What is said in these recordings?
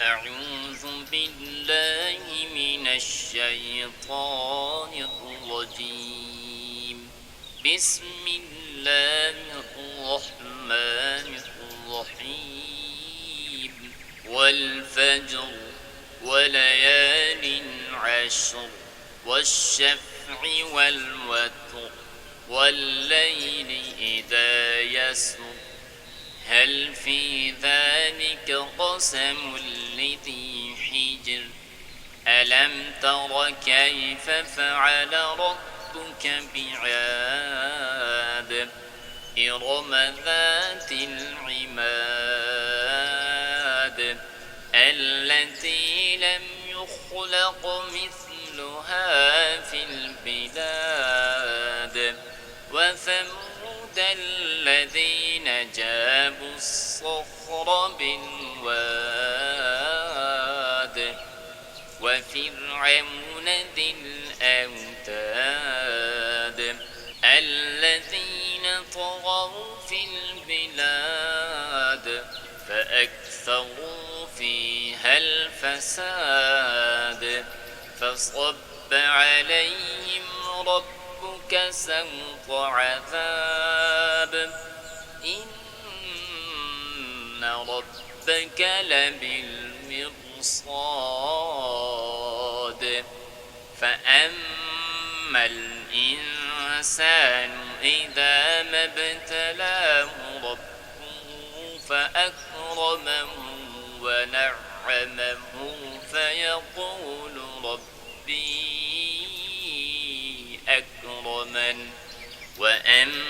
أعوذ بالله من الشيطان الرجيم. بسم الله الرحمن الرحيم. والفجر وليال عشر والشفع والوتر والليل إذا يسر هل في ذلك قسم لذي حجر ألم تر كيف فعل ربك بعاد إرم ذات العماد التي لم يخلق مثلها في البلاد وثمود الذين جابوا الصخر بالواد وفرعون ذي الأوتاد الذين طغوا في البلاد فأكثروا فيها الفساد فصب عليهم ربك سوط عذاب إن ربك لبالمرصاد فأما الإنسان إذا ما ابتلاه ربه فأكرمه ونعمه فيقول ربي أكرمن وأما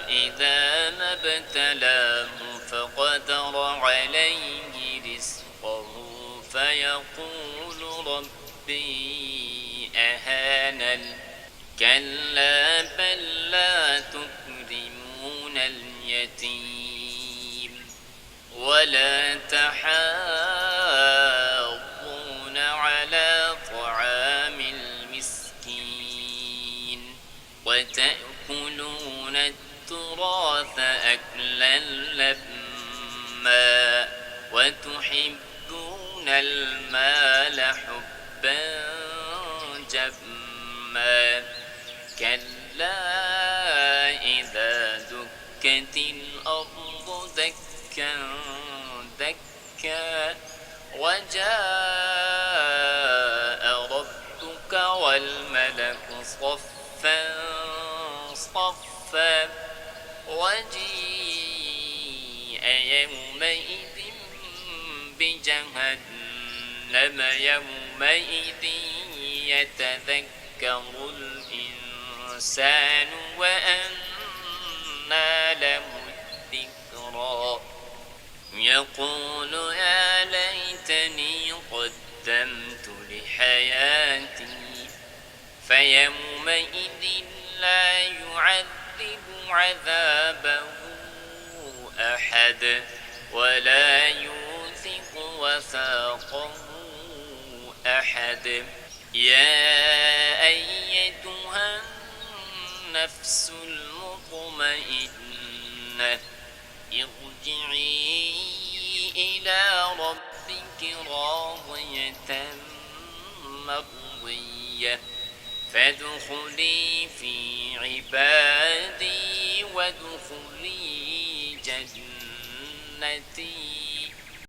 إذا ما ابتلاه فقدر عليه رزقه فيقول ربي أهانن كلا بل لا تكرمون اليتيم ولا تحاضون على طعام المسكين وتأكلون التراث أكلا لما وتحبون المال حبا جما كلا إذا دكت الأرض دكا دكا وجاء ربك والملك صفا صفا وجيء يومئذ بجهنم يومئذ يتذكر الإنسان وأنى له الذكرى يقول يا ليتني قدمت لحياتي فيومئذ لا يعذب عذابه أحد ولا يوثق وثاقه أحد يا أيتها النفس المطمئنة ارجعي إلى ربك راضية مرضية فادخلي في عبادي وادخلي جنتي